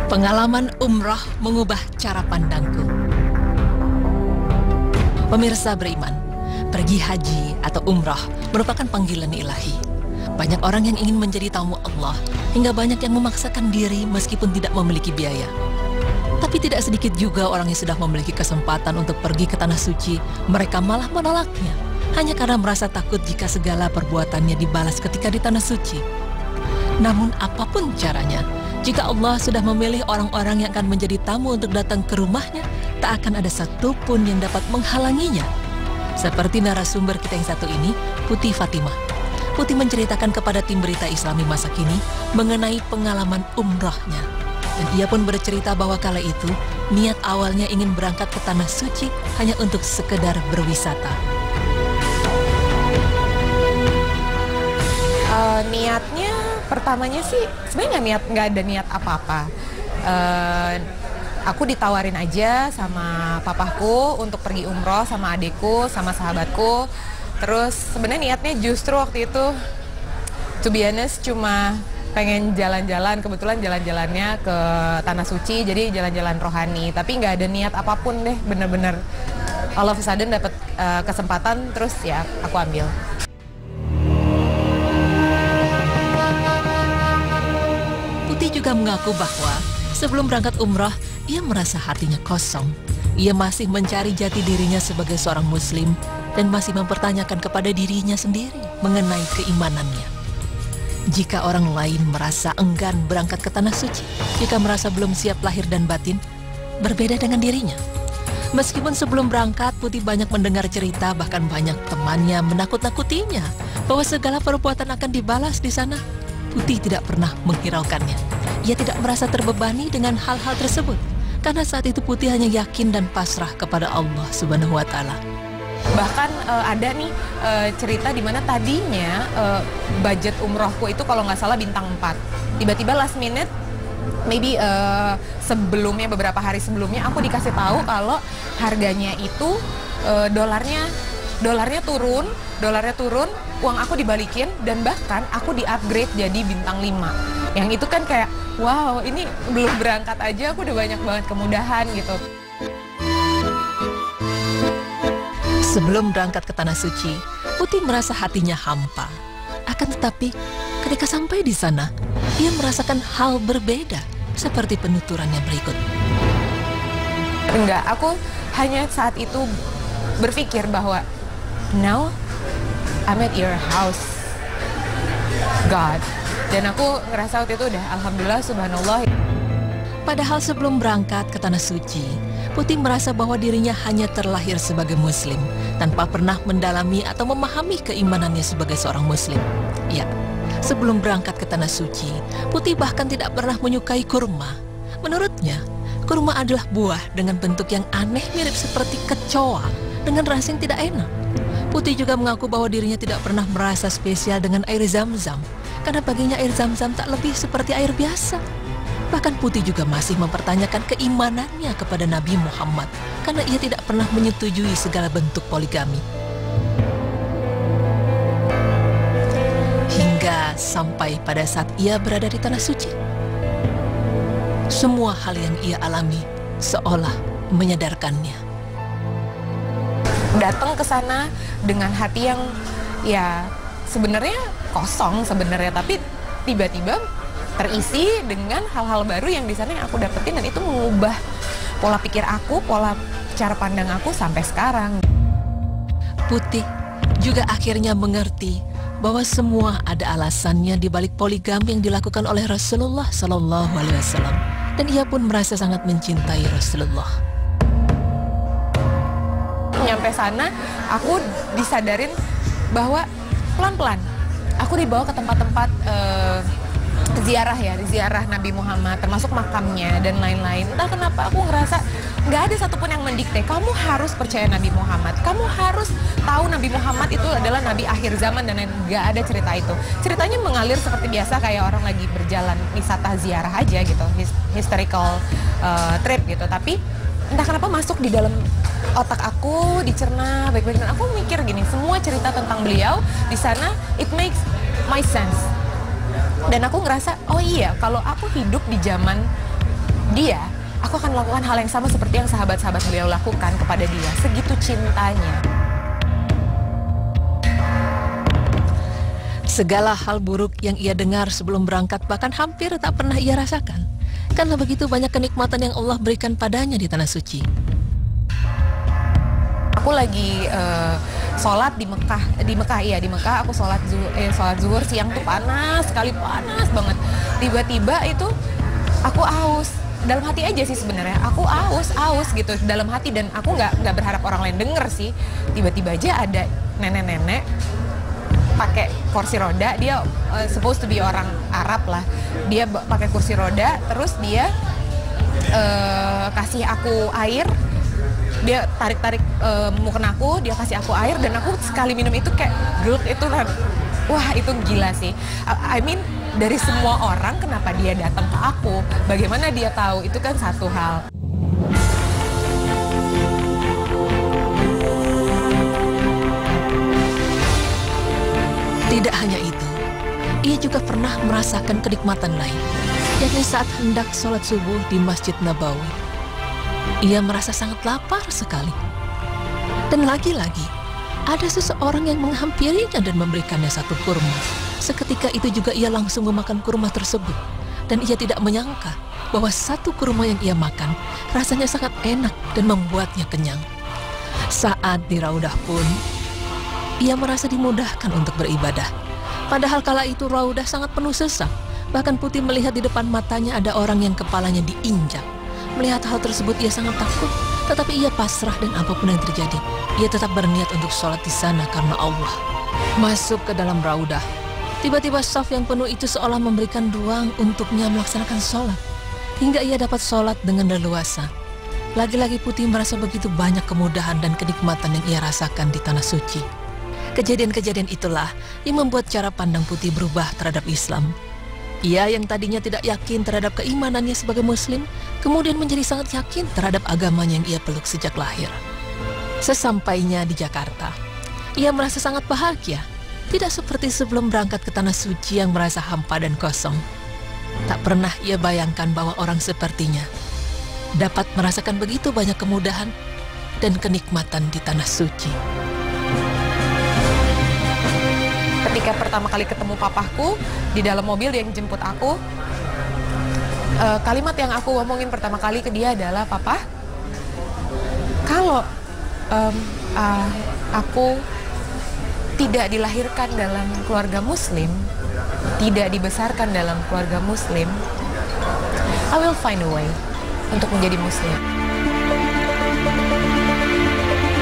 Pengalaman umrah mengubah cara pandangku. Pemirsa beriman, pergi haji atau umrah merupakan panggilan ilahi. Banyak orang yang ingin menjadi tamu Allah, hingga banyak yang memaksakan diri meskipun tidak memiliki biaya. Tapi tidak sedikit juga orang yang sudah memiliki kesempatan untuk pergi ke tanah suci, mereka malah menolaknya, hanya karena merasa takut jika segala perbuatannya dibalas ketika di tanah suci. Namun apapun caranya, jika Allah sudah memilih orang-orang yang akan menjadi tamu untuk datang ke rumahnya, tak akan ada satupun yang dapat menghalanginya. Seperti narasumber kita yang satu ini, Putih Fatimah. Putih menceritakan kepada tim berita Islami masa kini mengenai pengalaman umrahnya. Dan ia pun bercerita bahwa kala itu, niat awalnya ingin berangkat ke tanah suci hanya untuk sekedar berwisata. Niatnya pertamanya sih sebenarnya nggak ada niat apa-apa. Aku ditawarin aja sama papaku untuk pergi umroh sama adikku sama sahabatku. Terus sebenarnya niatnya justru waktu itu, to be honest, cuma pengen jalan-jalan. Kebetulan jalan-jalannya ke tanah suci, jadi jalan-jalan rohani. Tapi nggak ada niat apapun deh, bener-bener all of a sudden dapat kesempatan, terus ya aku ambil. Putih juga mengaku bahwa sebelum berangkat umrah, ia merasa hatinya kosong. Ia masih mencari jati dirinya sebagai seorang muslim dan masih mempertanyakan kepada dirinya sendiri mengenai keimanannya. Jika orang lain merasa enggan berangkat ke tanah suci, jika merasa belum siap lahir dan batin, berbeda dengan dirinya. Meskipun sebelum berangkat, Putih banyak mendengar cerita, bahkan banyak temannya menakut-nakutinya bahwa segala perbuatan akan dibalas di sana. Putih tidak pernah menghiraukannya. Ia tidak merasa terbebani dengan hal-hal tersebut, karena saat itu Putih hanya yakin dan pasrah kepada Allah Subhanahu wa Ta'ala. Bahkan ada nih cerita di mana tadinya budget umrohku itu kalau nggak salah bintang 4. Tiba-tiba last minute, maybe sebelumnya, beberapa hari sebelumnya aku dikasih tahu kalau harganya itu dolarnya turun, uang aku dibalikin, dan bahkan aku di-upgrade jadi bintang 5. Yang itu kan kayak, wow, ini belum berangkat aja aku udah banyak banget kemudahan gitu. Sebelum berangkat ke tanah suci, Putih merasa hatinya hampa. Akan tetapi, ketika sampai di sana, ia merasakan hal berbeda, seperti penuturannya berikut. Enggak, aku hanya saat itu berpikir bahwa now I'm at your house, God. Dan aku ngerasa waktu itu udah alhamdulillah, subhanallah. Padahal sebelum berangkat ke tanah suci, Putih merasa bahwa dirinya hanya terlahir sebagai muslim, tanpa pernah mendalami atau memahami keimanannya sebagai seorang muslim. Ya, sebelum berangkat ke tanah suci, Putih bahkan tidak pernah menyukai kurma. Menurutnya, kurma adalah buah dengan bentuk yang aneh mirip seperti kecoa, dengan rasa yang tidak enak. Putih juga mengaku bahwa dirinya tidak pernah merasa spesial dengan air zam-zam, karena baginya air zam-zam tak lebih seperti air biasa. Bahkan Putih juga masih mempertanyakan keimanannya kepada Nabi Muhammad, karena ia tidak pernah menyetujui segala bentuk poligami. Hingga sampai pada saat ia berada di tanah suci, semua hal yang ia alami seolah menyadarkannya. Datang ke sana dengan hati yang ya sebenarnya kosong sebenarnya, tapi tiba-tiba terisi dengan hal-hal baru yang di sana yang aku dapetin, dan itu mengubah pola pikir aku, pola cara pandang aku sampai sekarang. Putih juga akhirnya mengerti bahwa semua ada alasannya di balik poligami yang dilakukan oleh Rasulullah Sallallahu Alaihi Wasallam, dan ia pun merasa sangat mencintai Rasulullah. Nyampe sana, aku disadarin bahwa pelan-pelan aku dibawa ke tempat-tempat ziarah Nabi Muhammad, termasuk makamnya dan lain-lain. Entah kenapa aku ngerasa nggak ada satupun yang mendikte, kamu harus percaya Nabi Muhammad, kamu harus tahu Nabi Muhammad itu adalah Nabi akhir zaman, dan nggak ada cerita itu. Ceritanya mengalir seperti biasa, kayak orang lagi berjalan wisata ziarah aja gitu, historical trip gitu. Tapi entah kenapa masuk di dalam otak aku, dicerna baik-baik, dan aku mikir gini, semua cerita tentang beliau di sana, it makes my sense. Dan aku ngerasa, oh iya, kalau aku hidup di zaman dia, aku akan melakukan hal yang sama seperti yang sahabat-sahabat beliau lakukan kepada dia. Segitu cintanya. Segala hal buruk yang ia dengar sebelum berangkat bahkan hampir tak pernah ia rasakan. Karena begitu banyak kenikmatan yang Allah berikan padanya di Tanah Suci. Aku lagi sholat di Mekah aku sholat zuhur siang tuh panas sekali, panas banget. Tiba-tiba itu aku aus, dalam hati aja sih sebenarnya, aku aus gitu dalam hati, dan aku nggak berharap orang lain denger sih. Tiba-tiba aja ada nenek-nenek pakai kursi roda, dia supposed to be orang Arab lah, dia pakai kursi roda, terus dia kasih aku air. Dia tarik-tarik muken aku, dia kasih aku air, dan aku sekali minum itu kayak gluk itu kan. Wah, itu gila sih. I mean, dari semua orang kenapa dia datang ke aku? Bagaimana dia tahu? Itu kan satu hal. Tidak hanya itu, ia juga pernah merasakan kenikmatan lain, yakni saat hendak sholat subuh di Masjid Nabawi. Ia merasa sangat lapar sekali. Dan lagi-lagi, ada seseorang yang menghampirinya dan memberikannya satu kurma. Seketika itu juga ia langsung memakan kurma tersebut. Dan ia tidak menyangka bahwa satu kurma yang ia makan rasanya sangat enak dan membuatnya kenyang. Saat di Raudah pun, ia merasa dimudahkan untuk beribadah. Padahal kala itu Raudah sangat penuh sesak. Bahkan Putih melihat di depan matanya ada orang yang kepalanya diinjak. Melihat hal tersebut ia sangat takut, tetapi ia pasrah dan apapun yang terjadi, ia tetap berniat untuk sholat di sana karena Allah. Masuk ke dalam Raudah, tiba-tiba saf yang penuh itu seolah memberikan ruang untuknya melaksanakan sholat, hingga ia dapat sholat dengan leluasa. Lagi-lagi Putih merasa begitu banyak kemudahan dan kenikmatan yang ia rasakan di Tanah Suci. Kejadian-kejadian itulah yang membuat cara pandang Putih berubah terhadap Islam. Ia yang tadinya tidak yakin terhadap keimanannya sebagai muslim, kemudian menjadi sangat yakin terhadap agamanya yang ia peluk sejak lahir. Sesampainya di Jakarta, ia merasa sangat bahagia. Tidak seperti sebelum berangkat ke Tanah Suci yang merasa hampa dan kosong. Tak pernah ia bayangkan bahwa orang sepertinya dapat merasakan begitu banyak kemudahan dan kenikmatan di Tanah Suci. Ketika pertama kali ketemu papahku di dalam mobil, dia yang jemput aku, kalimat yang aku ngomongin pertama kali ke dia adalah, "Papa, kalau aku tidak dilahirkan dalam keluarga muslim, tidak dibesarkan dalam keluarga muslim, I will find a way untuk menjadi muslim."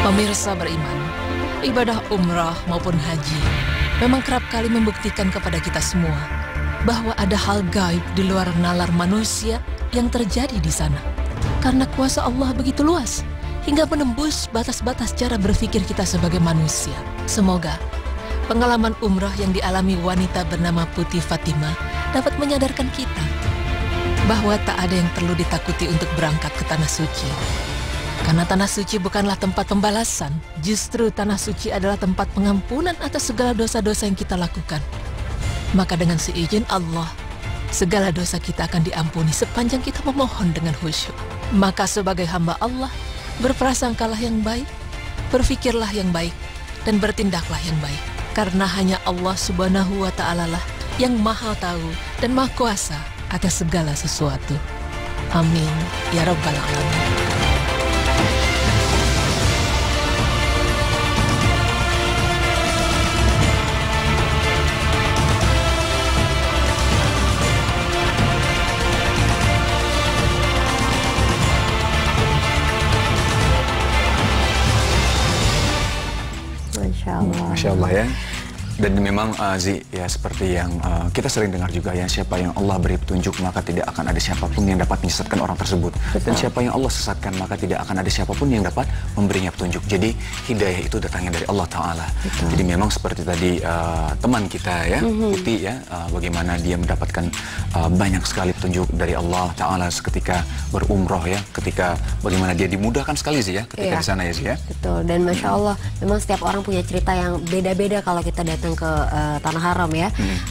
Pemirsa beriman, ibadah umrah maupun haji memang kerap kali membuktikan kepada kita semua bahwa ada hal gaib di luar nalar manusia yang terjadi di sana. Karena kuasa Allah begitu luas, hingga menembus batas-batas cara berpikir kita sebagai manusia. Semoga pengalaman umrah yang dialami wanita bernama Putih Fatimah dapat menyadarkan kita bahwa tak ada yang perlu ditakuti untuk berangkat ke Tanah Suci. Karena Tanah Suci bukanlah tempat pembalasan, justru Tanah Suci adalah tempat pengampunan atas segala dosa-dosa yang kita lakukan. Maka dengan seizin Allah, segala dosa kita akan diampuni sepanjang kita memohon dengan khusyuk. Maka sebagai hamba Allah, berprasangkalah yang baik, berfikirlah yang baik, dan bertindaklah yang baik. Karena hanya Allah Subhanahu wa Ta'ala lah yang Maha Tahu dan Maha Kuasa atas segala sesuatu. Amin ya Rabbal Alamin. Masya Allah ya. Dan memang Zi, ya seperti yang kita sering dengar juga ya, siapa yang Allah beri petunjuk maka tidak akan ada siapapun yang dapat menyesatkan orang tersebut. Betul. Dan siapa yang Allah sesatkan maka tidak akan ada siapapun yang dapat memberinya petunjuk. Jadi hidayah itu datangnya dari Allah Ta'ala. Jadi memang seperti tadi teman kita ya, Putih ya, bagaimana dia mendapatkan banyak sekali petunjuk dari Allah Ta'ala ketika berumroh ya, ketika bagaimana dia dimudahkan sekali sih ya ketika di sana ya Zi ya. Betul, dan Masya Allah memang setiap orang punya cerita yang beda-beda kalau kita datang datang ke tanah haram ya.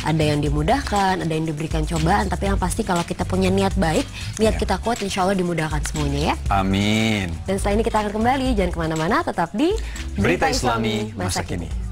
Ada yang dimudahkan, ada yang diberikan cobaan, tapi yang pasti kalau kita punya niat baik, niat kita kuat, insya Allah dimudahkan semuanya ya. Amin. Dan setelah ini kita akan kembali, jangan kemana-mana, tetap di Berita Islami Masa Kini.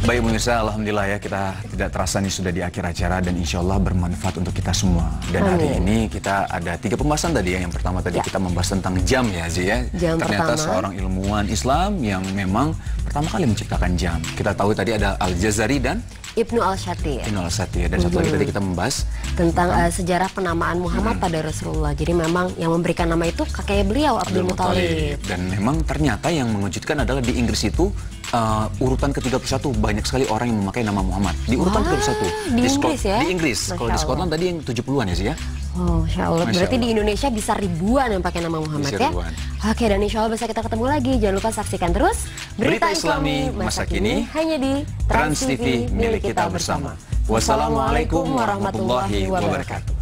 Baik pemirsa, alhamdulillah ya, kita tidak terasa nih sudah di akhir acara dan insya Allah bermanfaat untuk kita semua. Dan hari ini kita ada 3 pembahasan tadi ya. Yang pertama tadi kita membahas tentang jam ya Zi ya. Jam Ternyata pertama. seorang ilmuwan Islam yang memang pertama kali menciptakan jam. Kita tahu tadi ada Al-Jazari dan Ibnu Al-Shatir. Ibnu Al-Shatir. Dan satu lagi tadi kita membahas Tentang sejarah penamaan Muhammad pada Rasulullah. Jadi memang yang memberikan nama itu kakek beliau, Abdul Muthalib. Dan memang ternyata yang mengejutkan adalah di Inggris itu urutan ke-31 banyak sekali orang yang memakai nama Muhammad. Di urutan ke-31. Di Inggris ya? Di Inggris. Kalau di Scotland tadi yang 70-an ya sih ya. Oh, Masya Allah. Masya Berarti Allah. di Indonesia bisa ribuan yang pakai nama Muhammad Bisa ya? ribuan. Oke, dan insya Allah bisa kita ketemu lagi. Jangan lupa saksikan terus Berita Islami Masa Kini hanya di Trans TV milik kita bersama. Wassalamualaikum warahmatullahi wabarakatuh.